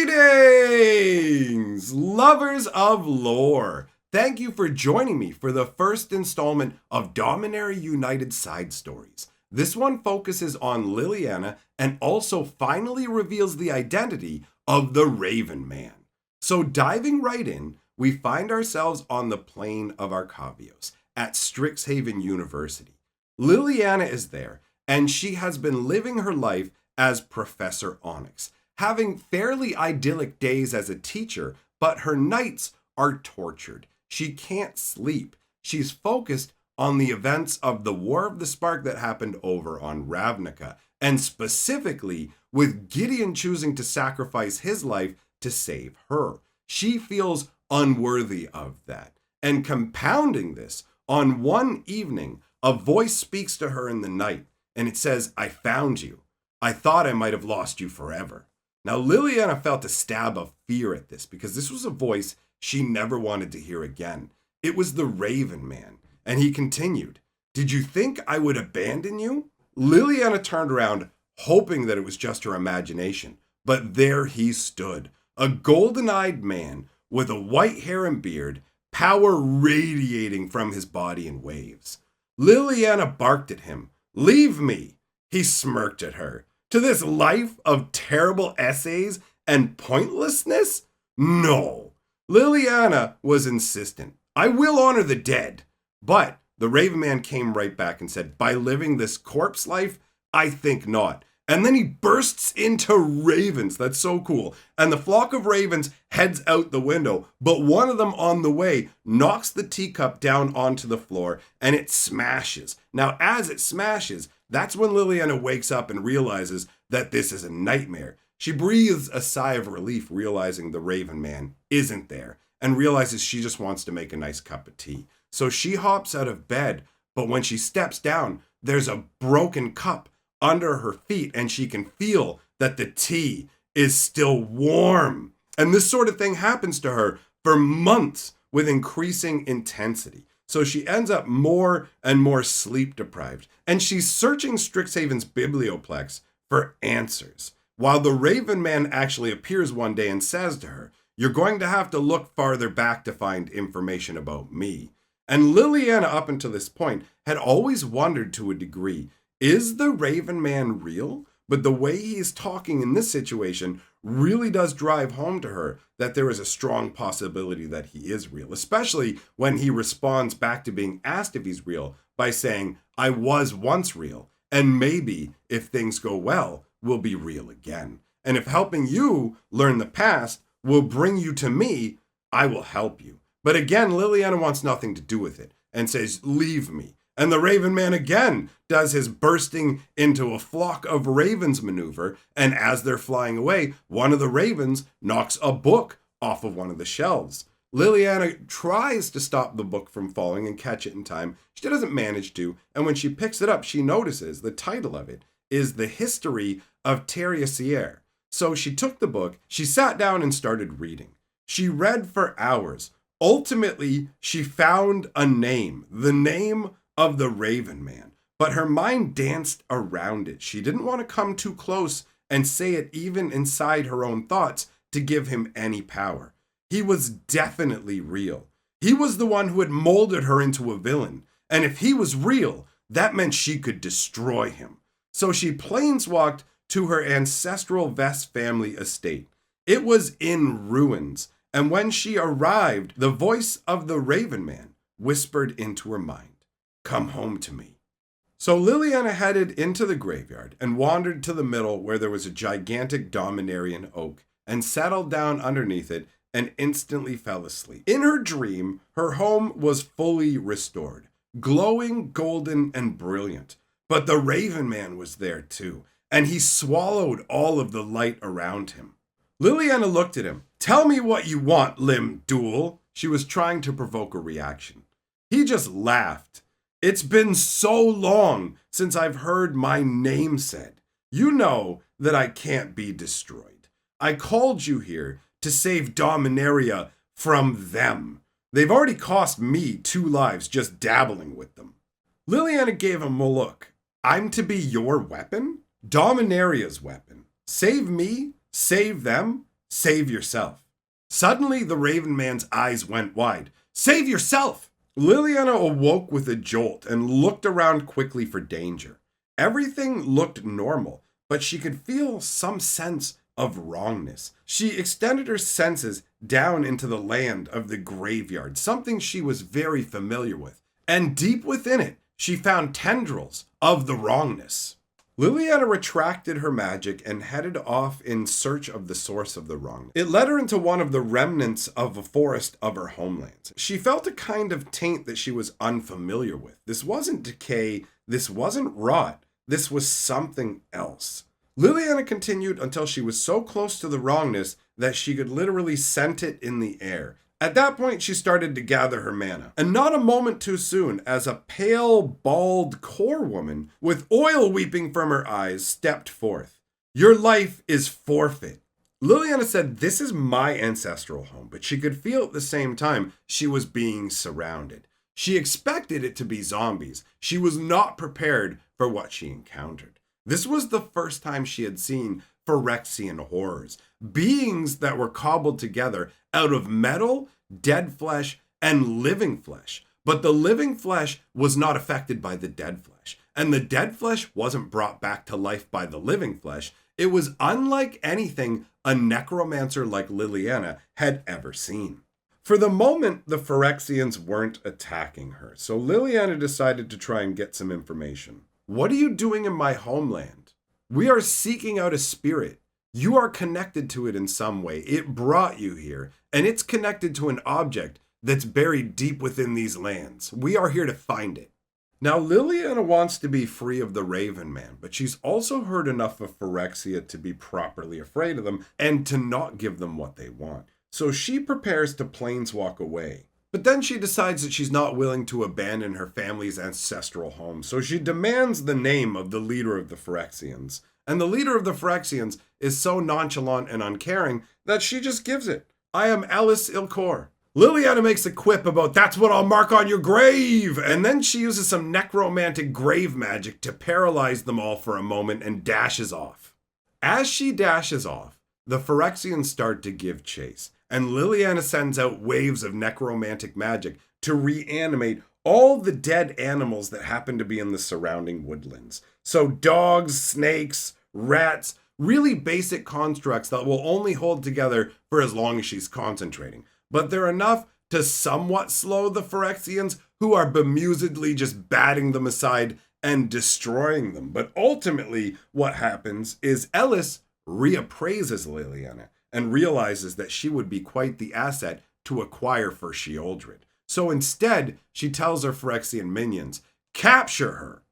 Greetings, lovers of lore. Thank you for joining me for the first installment of Dominaria United Side Stories. This one focuses on Liliana and also finally reveals the identity of the Raven Man. So diving right in, we find ourselves on the plain of Arcavios at Strixhaven University. Liliana is there, and she has been living her life as Professor Onyx, having fairly idyllic days as a teacher, but her nights are tortured. She can't sleep. She's focused on the events of the War of the Spark that happened over on Ravnica, and specifically with Gideon choosing to sacrifice his life to save her. She feels unworthy of that. And compounding this, on one evening, a voice speaks to her in the night, and it says, "I found you. I thought I might have lost you forever." Now, Liliana felt a stab of fear at this because this was a voice she never wanted to hear again. It was the Raven Man, and he continued, "Did you think I would abandon you?" Liliana turned around, hoping that it was just her imagination, but there he stood, a golden-eyed man with a white hair and beard, power radiating from his body in waves. Liliana barked at him, "Leave me!" He smirked at her. To this life of terrible essays and pointlessness? No. Liliana was insistent. "I will honor the dead." But the Raven Man came right back and said, "By living this corpse life, I think not." And then he bursts into ravens. That's so cool. And the flock of ravens heads out the window, but one of them on the way knocks the teacup down onto the floor and it smashes. Now, as it smashes, that's when Liliana wakes up and realizes that this is a nightmare. She breathes a sigh of relief, realizing the Raven Man isn't there, and realizes she just wants to make a nice cup of tea. So she hops out of bed, but when she steps down, there's a broken cup under her feet, and she can feel that the tea is still warm. And this sort of thing happens to her for months with increasing intensity. So she ends up more and more sleep deprived, and she's searching Strixhaven's biblioplex for answers, while the Raven Man actually appears one day and says to her, "You're going to have to look farther back to find information about me." And Liliana, up until this point, had always wondered to a degree, is the Raven Man real? But the way he's talking in this situation really does drive home to her that there is a strong possibility that he is real, especially when he responds back to being asked if he's real by saying, "I was once real, and maybe if things go well, we'll be real again. And if helping you learn the past will bring you to me, I will help you." But again, Liliana wants nothing to do with it and says, "Leave me." And the Raven Man again does his bursting into a flock of ravens maneuver, and as they're flying away, one of the ravens knocks a book off of one of the shelves. Liliana tries to stop the book from falling and catch it in time. She doesn't manage to, and when she picks it up, she notices the title of it is The History of Terrier. So she took the book, she sat down and started reading. She read for hours. Ultimately, she found a name, the name of the Raven Man, but her mind danced around it. She didn't want to come too close and say it even inside her own thoughts to give him any power. He was definitely real. He was the one who had molded her into a villain, and if he was real, that meant she could destroy him. So she planeswalked to her ancestral Vess family estate. It was in ruins, and when she arrived, the voice of the Raven Man whispered into her mind, "Come home to me." So Liliana headed into the graveyard and wandered to the middle where there was a gigantic Dominarian oak and settled down underneath it and instantly fell asleep. In her dream, her home was fully restored, glowing, golden, and brilliant. But the Raven Man was there too, and he swallowed all of the light around him. Liliana looked at him. "Tell me what you want, Lim Duel." She was trying to provoke a reaction. He just laughed. "It's been so long since I've heard my name said. You know that I can't be destroyed. I called you here to save Dominaria from them. They've already cost me 2 lives just dabbling with them." Liliana gave him a look. "I'm to be your weapon? Dominaria's weapon. Save me? Save them, save yourself. Suddenly, the Raven Man's eyes went wide. Save yourself! Liliana awoke with a jolt and looked around quickly for danger. Everything looked normal, but she could feel some sense of wrongness. She extended her senses down into the land of the graveyard, something she was very familiar with. And deep within it, she found tendrils of the wrongness. Liliana retracted her magic and headed off in search of the source of the wrongness. It led her into one of the remnants of a forest of her homeland. She felt a kind of taint that she was unfamiliar with. This wasn't decay, this wasn't rot, this was something else. Liliana continued until she was so close to the wrongness that she could literally scent it in the air. At that point, she started to gather her mana, and not a moment too soon, as a pale, bald core woman with oil weeping from her eyes stepped forth. Your life is forfeit. Liliana said, this is my ancestral home, but she could feel at the same time she was being surrounded. She expected it to be zombies. She was not prepared for what she encountered. This was the first time she had seen Phyrexian horrors, beings that were cobbled together out of metal, dead flesh, and living flesh. But the living flesh was not affected by the dead flesh, and the dead flesh wasn't brought back to life by the living flesh. It was unlike anything a necromancer like Liliana had ever seen. For the moment, the Phyrexians weren't attacking her, so Liliana decided to try and get some information. What are you doing in my homeland? We are seeking out a spirit. You are connected to it in some way. It brought you here, and it's connected to an object that's buried deep within these lands. We are here to find it. Now, Liliana wants to be free of the Raven Man, but she's also heard enough of Phyrexia to be properly afraid of them and to not give them what they want. So she prepares to planeswalk away. But then she decides that she's not willing to abandon her family's ancestral home, so she demands the name of the leader of the Phyrexians. And the leader of the Phyrexians is so nonchalant and uncaring that she just gives it. I am Alice Ilcor. Liliana makes a quip about that's what I'll mark on your grave, and then she uses some necromantic grave magic to paralyze them all for a moment and dashes off. As she dashes off, the Phyrexians start to give chase, and Liliana sends out waves of necromantic magic to reanimate all the dead animals that happen to be in the surrounding woodlands. So dogs, snakes, rats, really basic constructs that will only hold together for as long as she's concentrating. But they're enough to somewhat slow the Phyrexians, who are bemusedly just batting them aside and destroying them. But ultimately, what happens is Ellis reappraises Liliana and realizes that she would be quite the asset to acquire for Sheoldred. So instead, she tells her Phyrexian minions, capture her.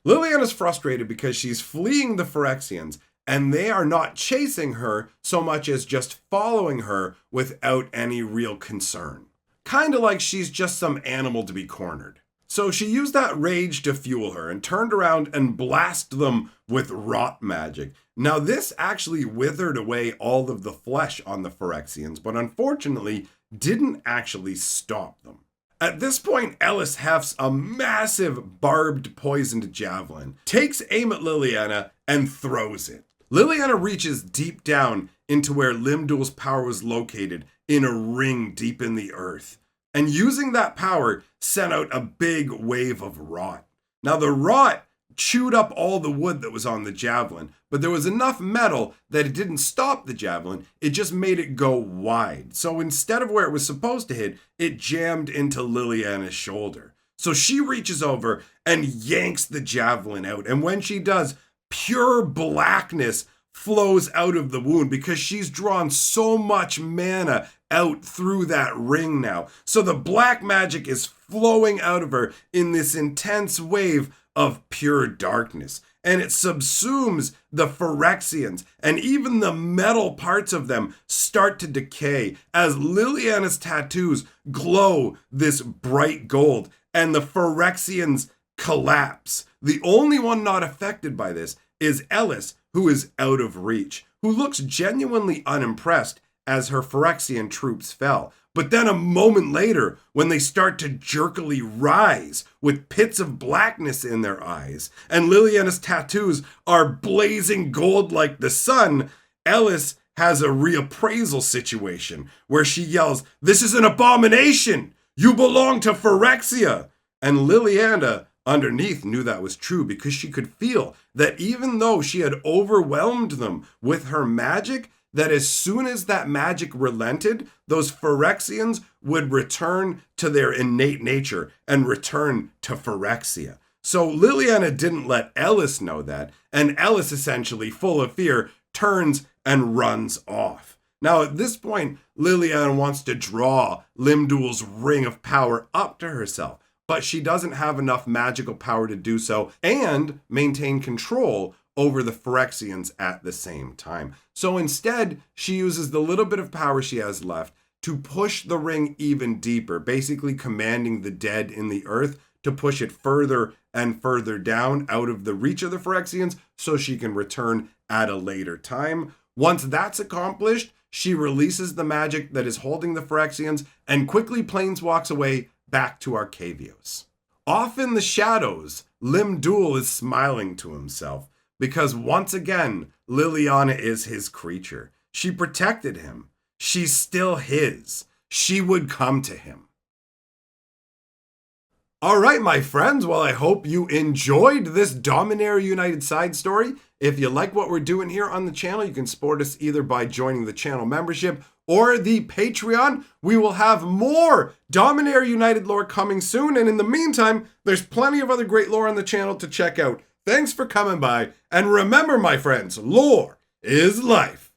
Liliana's frustrated because she's fleeing the Phyrexians, and they are not chasing her so much as just following her without any real concern. Kinda like she's just some animal to be cornered. So she used that rage to fuel her and turned around and blasted them with rot magic. Now this actually withered away all of the flesh on the Phyrexians, but unfortunately didn't actually stop them. At this point, Ellis hefts a massive barbed poisoned javelin, takes aim at Liliana, and throws it. Liliana reaches deep down into where Limdul's power was located in a ring deep in the earth, and using that power sent out a big wave of rot. Now the rot chewed up all the wood that was on the javelin, but there was enough metal that it didn't stop the javelin, it just made it go wide. So instead of where it was supposed to hit, it jammed into Liliana's shoulder. So she reaches over and yanks the javelin out, and when she does, pure blackness flows out of the wound because she's drawn so much mana out through that ring now. So the black magic is flowing out of her in this intense wave of pure darkness. And it subsumes the Phyrexians, and even the metal parts of them start to decay as Liliana's tattoos glow this bright gold, and the Phyrexians collapse. The only one not affected by this is Ellis, who is out of reach, who looks genuinely unimpressed as her Phyrexian troops fell. But then a moment later, when they start to jerkily rise with pits of blackness in their eyes, and Liliana's tattoos are blazing gold like the sun, Ellis has a reappraisal situation where she yells, "This is an abomination! You belong to Phyrexia!" And Liliana underneath knew that was true because she could feel that even though she had overwhelmed them with her magic, that as soon as that magic relented, those Phyrexians would return to their innate nature and return to Phyrexia. So Liliana didn't let Ellis know that, and Ellis, essentially full of fear, turns and runs off. Now at this point, Liliana wants to draw Limdul's ring of power up to herself, but she doesn't have enough magical power to do so and maintain control over the Phyrexians at the same time. So instead, she uses the little bit of power she has left to push the ring even deeper, basically commanding the dead in the earth to push it further and further down out of the reach of the Phyrexians so she can return at a later time. Once that's accomplished, she releases the magic that is holding the Phyrexians and quickly planeswalks away back to Arcavios. Off in the shadows, Limdul is smiling to himself because once again, Liliana is his creature. She protected him. She's still his. She would come to him. All right, my friends. Well, I hope you enjoyed this Dominaria United side story. If you like what we're doing here on the channel, you can support us either by joining the channel membership or the Patreon. We will have more Dominaria United lore coming soon. And in the meantime, there's plenty of other great lore on the channel to check out. Thanks for coming by. And remember, my friends, lore is life.